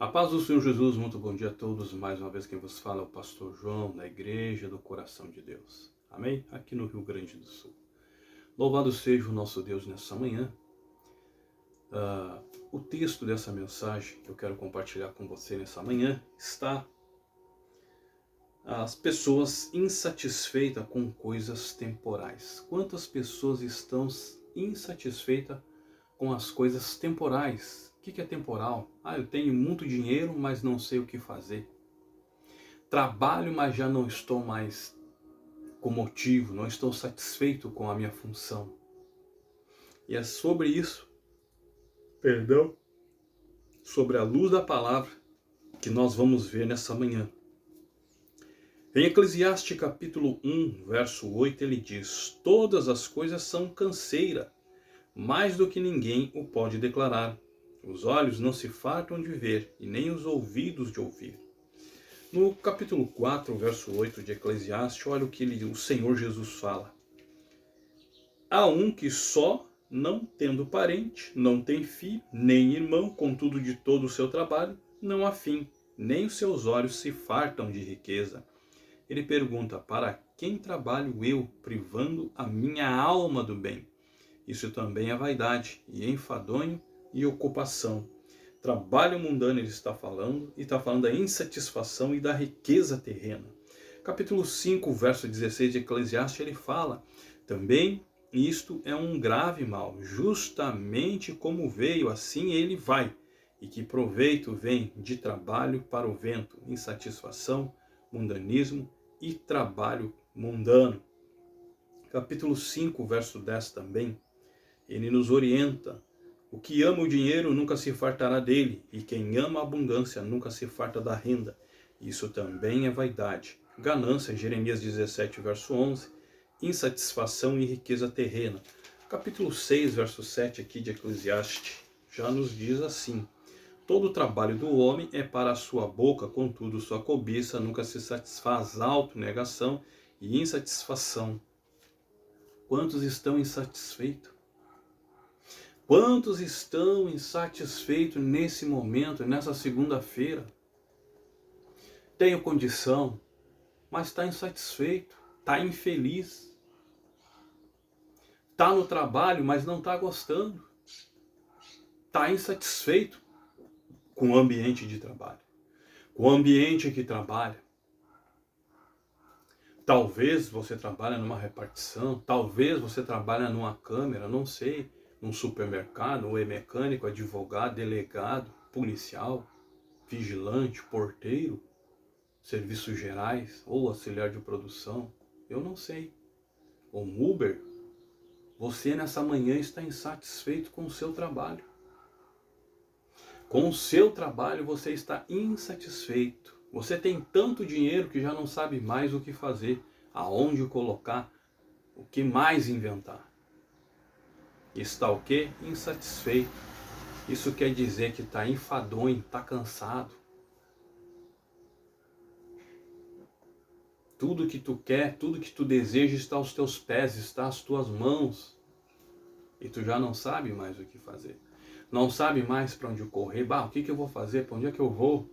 A paz do Senhor Jesus, muito bom dia a todos. Mais uma vez quem vos fala é o pastor João, da Igreja do Coração de Deus. Amém? Aqui no Rio Grande do Sul. Louvado seja o nosso Deus nessa manhã. O texto dessa mensagem que eu quero compartilhar com você nessa manhã está: as pessoas insatisfeitas com coisas temporais. Quantas pessoas estão insatisfeitas com as coisas temporais? O que é temporal? Eu tenho muito dinheiro, mas não sei o que fazer. Trabalho, mas já não estou mais com motivo, não estou satisfeito com a minha função. E é sobre isso, sobre a luz da palavra, que nós vamos ver nessa manhã. Em Eclesiastes capítulo 1, verso 8, ele diz: todas as coisas são canseira, mais do que ninguém o pode declarar. Os olhos não se fartam de ver, e nem os ouvidos de ouvir. No capítulo 4, verso 8 de Eclesiastes, olha o que o Senhor Jesus fala. Há um que só, não tendo parente, não tem filho, nem irmão, contudo de todo o seu trabalho, não há fim, nem os seus olhos se fartam de riqueza. Ele pergunta: para quem trabalho eu, privando a minha alma do bem? Isso também é vaidade, e enfadonho, e ocupação. Trabalho mundano ele está falando, e está falando da insatisfação e da riqueza terrena. Capítulo 5, verso 16 de Eclesiastes, ele fala: também isto é um grave mal, justamente como veio, assim ele vai, e que proveito vem de trabalho para o vento, insatisfação, mundanismo e trabalho mundano. Capítulo 5, verso 10 também, ele nos orienta: o que ama o dinheiro nunca se fartará dele, e quem ama a abundância nunca se farta da renda. Isso também é vaidade. Ganância, Jeremias 17, verso 11, insatisfação e riqueza terrena. Capítulo 6, verso 7 aqui de Eclesiastes, já nos diz assim: todo o trabalho do homem é para a sua boca, contudo sua cobiça nunca se satisfaz. Autonegação e insatisfação. Quantos estão insatisfeitos? Quantos estão insatisfeitos nesse momento, nessa segunda-feira? Tenho condição, mas está insatisfeito, está infeliz. Está no trabalho, mas não está gostando. Está insatisfeito com o ambiente de trabalho, com o ambiente que trabalha. Talvez você trabalhe numa repartição, talvez você trabalhe numa câmera, não sei, num supermercado, ou é mecânico, advogado, delegado, policial, vigilante, porteiro, serviços gerais, ou auxiliar de produção, eu não sei. Ou Uber. Você nessa manhã está insatisfeito com o seu trabalho. Com o seu trabalho você está insatisfeito. Você tem tanto dinheiro que já não sabe mais o que fazer, aonde colocar, o que mais inventar. Está o quê? Insatisfeito. Isso quer dizer que está enfadonho, está cansado. Tudo que tu quer, tudo que tu deseja está aos teus pés, está às tuas mãos. E tu já não sabe mais o que fazer. Não sabe mais para onde correr. O que eu vou fazer? Para onde é que eu vou?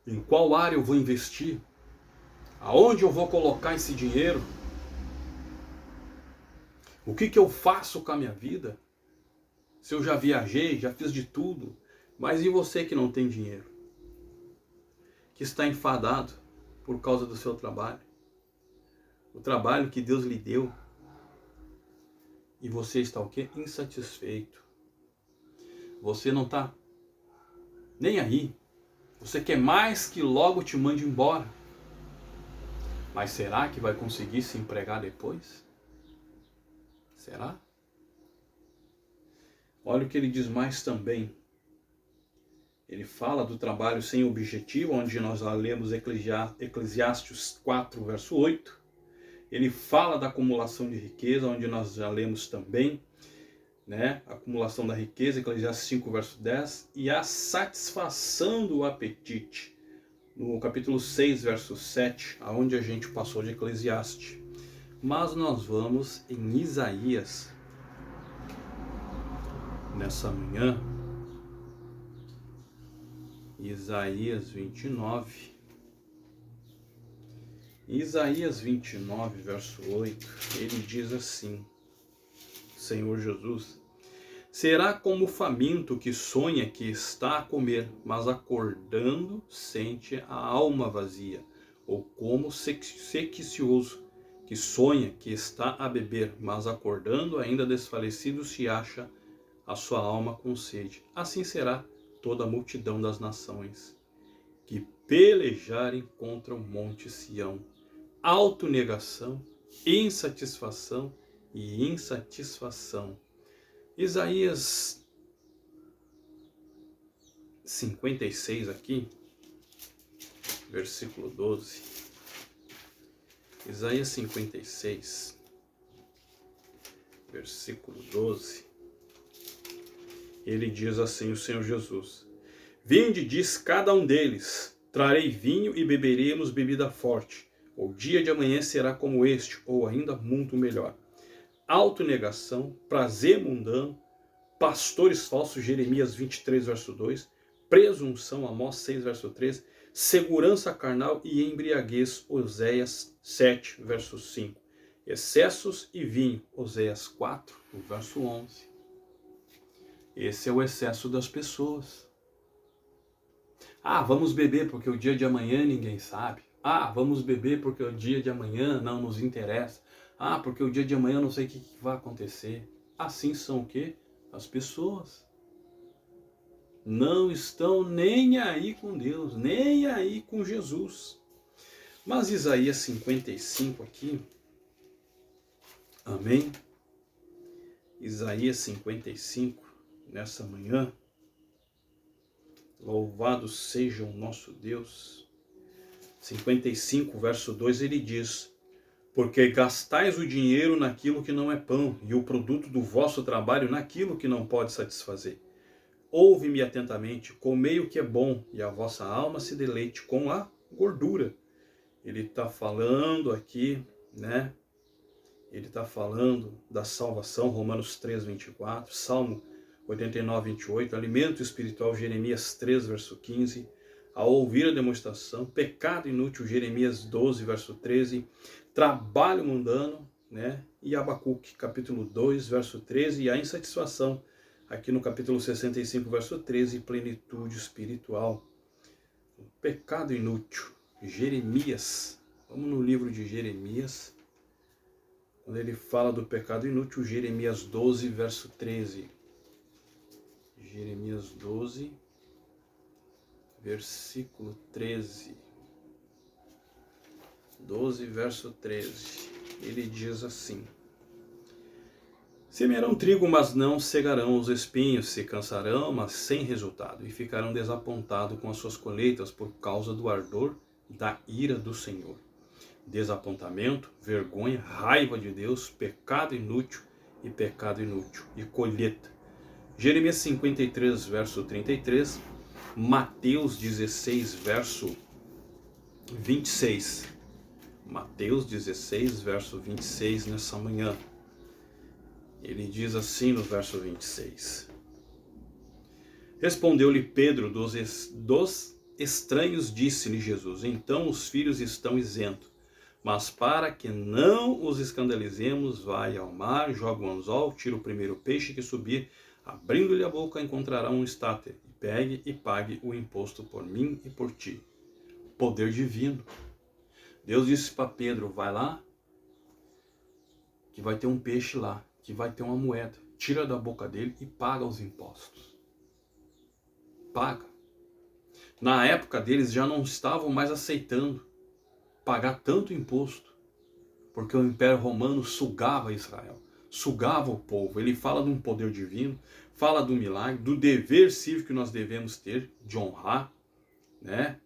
Em qual área eu vou investir? Aonde eu vou colocar esse dinheiro? O que eu faço com a minha vida? Se eu já viajei, já fiz de tudo. Mas e você que não tem dinheiro? Que está enfadado por causa do seu trabalho? O trabalho que Deus lhe deu. E você está o quê? Insatisfeito. Você não está nem aí. Você quer mais que logo te mande embora. Mas será que vai conseguir se empregar depois? Será? Olha o que ele diz mais também. Ele fala do trabalho sem objetivo, onde nós lemos Eclesiastes 4, verso 8. Ele fala da acumulação de riqueza, onde nós já lemos também, acumulação da riqueza, Eclesiastes 5, verso 10. E a satisfação do apetite, no capítulo 6, verso 7, aonde a gente passou de Eclesiastes. Mas nós vamos em Isaías. nessa manhã, Isaías 29. Isaías 29, verso 8, ele diz assim, Senhor Jesus: será como o faminto que sonha que está a comer, mas acordando sente a alma vazia, ou como o sequicioso que sonha que está a beber, mas acordando ainda desfalecido se acha a sua alma com sede. Assim será toda a multidão das nações que pelejarem contra o monte Sião. Autonegação, insatisfação e insatisfação. Isaías 56 aqui, versículo 12. Isaías 56, versículo 12. Ele diz assim, o Senhor Jesus: vinde, diz cada um deles, trarei vinho e beberemos bebida forte. O dia de amanhã será como este, ou ainda muito melhor. Autonegação, prazer mundano, pastores falsos, Jeremias 23, verso 2, presunção, Amós 6, verso 3, segurança carnal e embriaguez, Oséias 7, verso 5, excessos e vinho, Oséias 4, verso 11. Esse é o excesso das pessoas. Ah, vamos beber porque o dia de amanhã ninguém sabe. Ah, vamos beber porque o dia de amanhã não nos interessa. Ah, porque o dia de amanhã não sei o que vai acontecer. Assim são o quê? As pessoas. Não estão nem aí com Deus, nem aí com Jesus. Mas Isaías 55 aqui, amém? Isaías 55, nessa manhã, louvado seja o nosso Deus. 55, verso 2, ele diz: porque gastais o dinheiro naquilo que não é pão, e o produto do vosso trabalho naquilo que não pode satisfazer. Ouve-me atentamente, comei o que é bom, e a vossa alma se deleite com a gordura. Ele está falando aqui, né? Ele está falando da salvação, Romanos 3, 24, Salmo 89, 28, alimento espiritual, Jeremias 3, verso 15, ao ouvir a demonstração, pecado inútil, Jeremias 12, verso 13, trabalho mundano, né? E Abacuque, capítulo 2, verso 13, e a insatisfação, aqui no capítulo 65, verso 13, plenitude espiritual. Pecado inútil, Jeremias, vamos no livro de Jeremias, quando ele fala do pecado inútil, Jeremias 12, verso 13. Jeremias 12, versículo 13. 12, verso 13. Ele diz assim: semearão trigo, mas não cegarão os espinhos, se cansarão, mas sem resultado, e ficarão desapontados com as suas colheitas por causa do ardor da ira do Senhor. Desapontamento, vergonha, raiva de Deus, pecado inútil, e colheita. Jeremias 53, verso 33, Mateus 16, verso 26. Mateus 16, verso 26, nessa manhã. Ele diz assim no verso 26. Respondeu-lhe Pedro, dos estranhos disse-lhe Jesus: então os filhos estão isentos. Mas para que não os escandalizemos, vai ao mar, joga um anzol, tira o primeiro peixe que subir, abrindo-lhe a boca encontrará um estáter, e pegue e pague o imposto por mim e por ti. Poder divino. Deus disse para Pedro: vai lá, que vai ter um peixe lá, que vai ter uma moeda. Tira da boca dele e paga os impostos. Paga. Na época deles já não estavam mais aceitando pagar tanto imposto, porque o Império Romano sugava Israel, sugava o povo. Ele fala de um poder divino, fala do milagre, do dever cívico que nós devemos ter, de honrar, né?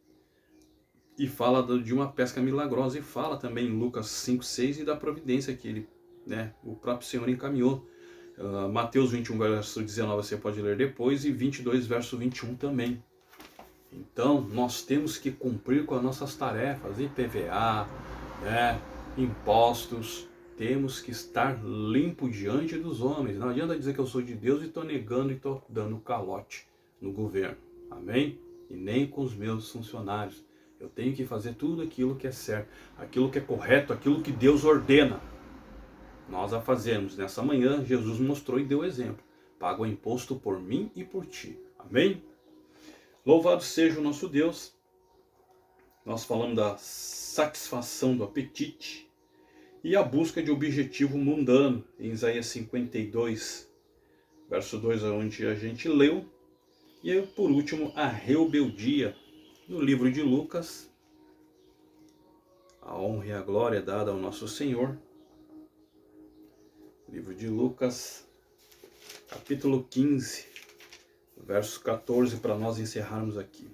E fala de uma pesca milagrosa, e fala também em Lucas 5:6 e da providência que ele, né, o próprio Senhor encaminhou. Mateus 21, verso 19, você pode ler depois, e 22, verso 21 também. Então, nós temos que cumprir com as nossas tarefas, IPVA, né, impostos, temos que estar limpo diante dos homens. Não adianta dizer que eu sou de Deus e estou negando e estou dando calote no governo. Amém? E nem com os meus funcionários. Eu tenho que fazer tudo aquilo que é certo, aquilo que é correto, aquilo que Deus ordena. Nós a fazemos. Nessa manhã, Jesus mostrou e deu exemplo. Paga o imposto por mim e por ti. Amém? Louvado seja o nosso Deus. Nós falamos da satisfação do apetite e a busca de objetivo mundano. Em Isaías 52, verso 2, onde a gente leu. E por último, a rebeldia. No livro de Lucas, a honra e a glória dada ao nosso Senhor. Livro de Lucas, capítulo 15, verso 14, para nós encerrarmos aqui.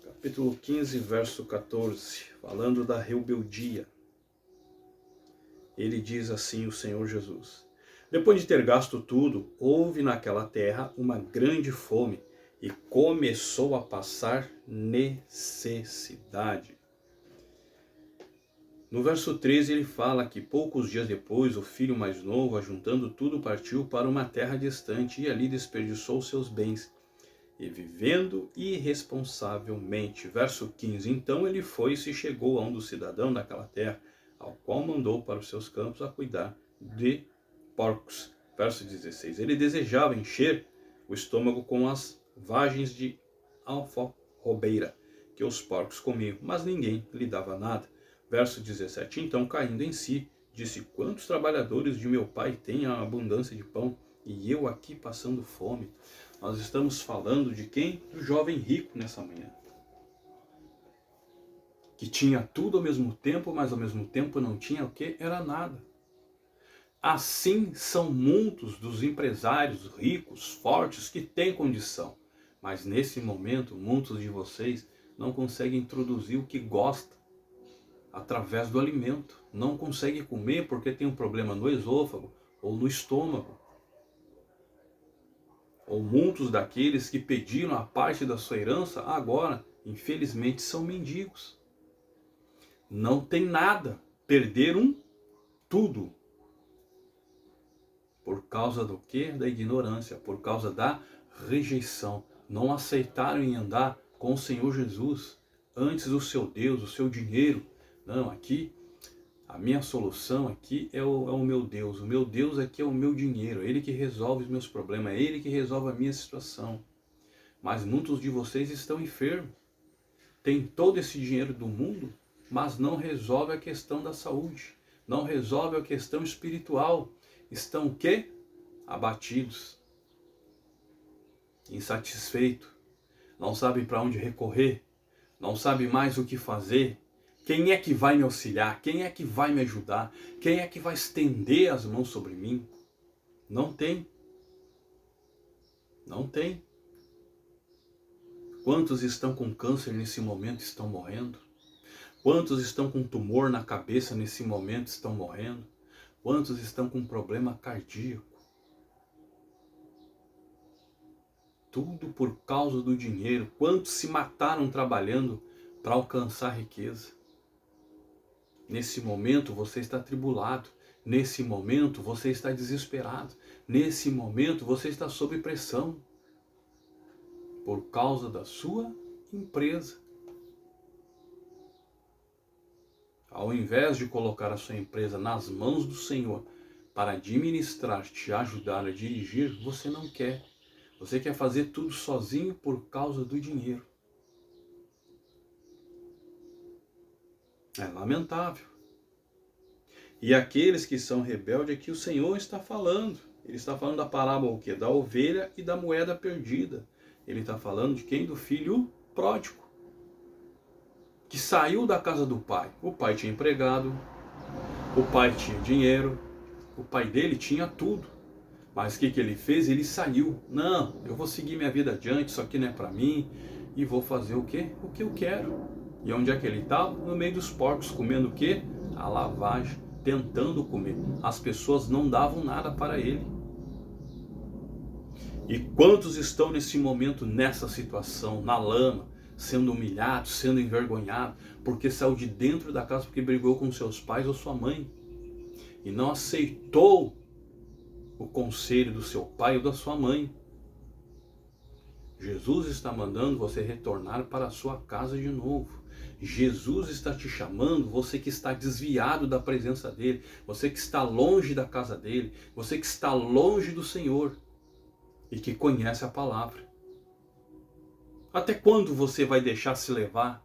Capítulo 15, verso 14, falando da rebeldia. Ele diz assim, o Senhor Jesus: depois de ter gasto tudo, houve naquela terra uma grande fome e começou a passar necessidade. No verso 13 ele fala que poucos dias depois o filho mais novo, ajuntando tudo, partiu para uma terra distante e ali desperdiçou seus bens, e vivendo irresponsavelmente. Verso 15, então ele foi e se chegou a um dos cidadãos daquela terra, ao qual mandou para os seus campos a cuidar de porcos. Verso 16, ele desejava encher o estômago com as vagens de alfarrobeira que os porcos comiam, mas ninguém lhe dava nada. Verso 17, então caindo em si, disse: quantos trabalhadores de meu pai têm a abundância de pão, e eu aqui passando fome? Nós estamos falando de quem? Do jovem rico nessa manhã. Que tinha tudo ao mesmo tempo, mas ao mesmo tempo não tinha o que? Era nada. Assim são muitos dos empresários ricos, fortes, que têm condição. Mas nesse momento, muitos de vocês não conseguem introduzir o que gostam através do alimento. Não conseguem comer porque tem um problema no esôfago ou no estômago. Ou muitos daqueles que pediram a parte da sua herança, agora, infelizmente, são mendigos. Não tem nada, perderam tudo. Por causa do quê? Da ignorância, por causa da rejeição. Não aceitaram em andar com o Senhor Jesus, antes o seu Deus, o seu dinheiro. Não, aqui, a minha solução aqui é o meu Deus. O meu Deus aqui é o meu dinheiro. É Ele que resolve os meus problemas. É Ele que resolve a minha situação. Mas muitos de vocês estão enfermos. Tem todo esse dinheiro do mundo, mas não resolve a questão da saúde. Não resolve a questão espiritual. Estão o quê? Abatidos. Insatisfeitos. Não sabem para onde recorrer. Não sabem mais o que fazer. Quem é que vai me auxiliar? Quem é que vai me ajudar? Quem é que vai estender as mãos sobre mim? Não tem. Não tem. Quantos estão com câncer nesse momento estão morrendo? Quantos estão com tumor na cabeça nesse momento estão morrendo? Quantos estão com problema cardíaco? Tudo por causa do dinheiro. Quantos se mataram trabalhando para alcançar riqueza? Nesse momento você está atribulado. Nesse momento você está desesperado. Nesse momento você está sob pressão. Por causa da sua empresa. Ao invés de colocar a sua empresa nas mãos do Senhor para administrar, te ajudar a dirigir, você não quer. Você quer fazer tudo sozinho por causa do dinheiro. É lamentável. E aqueles que são rebeldes é que o Senhor está falando. Ele está falando da parábola o quê? Da ovelha e da moeda perdida. Ele está falando de quem? Do filho pródigo. Que saiu da casa do pai. O pai tinha empregado. O pai tinha dinheiro. O pai dele tinha tudo. Mas o que ele fez? Ele saiu. Não, eu vou seguir minha vida adiante. Isso aqui não é para mim. E vou fazer o quê? O que eu quero. E onde é que ele estava? No meio dos porcos, comendo o quê? A lavagem, tentando comer. As pessoas não davam nada para ele. E quantos estão nesse momento, nessa situação, na lama, sendo humilhado, sendo envergonhado, porque saiu de dentro da casa porque brigou com seus pais ou sua mãe e não aceitou o conselho do seu pai ou da sua mãe. Jesus está mandando você retornar para a sua casa de novo. Jesus está te chamando, você que está desviado da presença dele, você que está longe da casa dele, você que está longe do Senhor e que conhece a palavra. Até quando você vai deixar se levar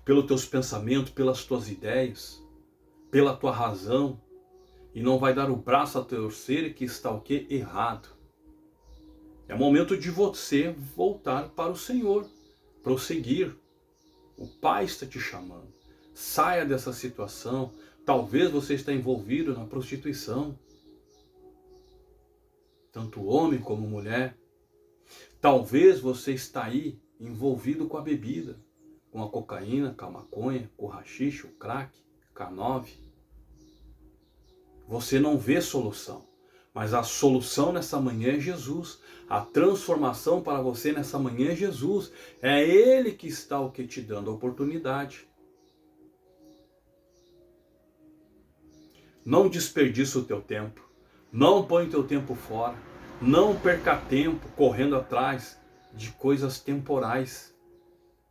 pelos teus pensamentos, pelas tuas ideias, pela tua razão e não vai dar o braço a torcer que está o quê? Errado. É momento de você voltar para o Senhor, prosseguir. O Pai está te chamando. Saia dessa situação. Talvez você está envolvido na prostituição. Tanto homem como mulher. Talvez você está aí envolvido com a bebida. Com a cocaína, com a maconha, com o haxixe, o crack, K9. Você não vê solução. Mas a solução nessa manhã é Jesus. A transformação para você nessa manhã é Jesus. É Ele que está o que te dando a oportunidade. Não desperdice o teu tempo. Não põe o teu tempo fora. Não perca tempo correndo atrás de coisas temporais.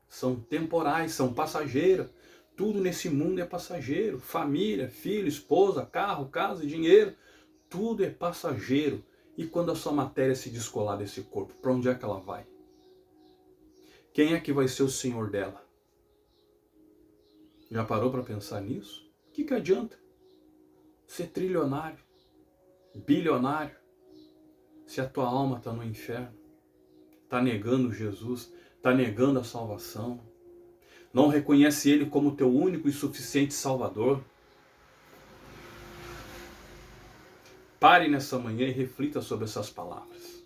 São temporais, são passageiras. Tudo nesse mundo é passageiro. Família, filho, esposa, carro, casa, dinheiro. Tudo é passageiro. E quando a sua matéria se descolar desse corpo, para onde é que ela vai? Quem é que vai ser o senhor dela? Já parou para pensar nisso? O que adianta ser trilionário, bilionário, se a tua alma está no inferno, está negando Jesus, está negando a salvação, não reconhece Ele como teu único e suficiente Salvador? Pare nessa manhã e reflita sobre essas palavras.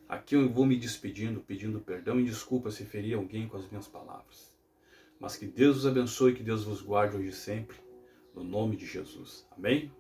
Aqui eu vou me despedindo, pedindo perdão e desculpa se feri alguém com as minhas palavras. Mas que Deus os abençoe e que Deus vos guarde hoje e sempre, no nome de Jesus. Amém?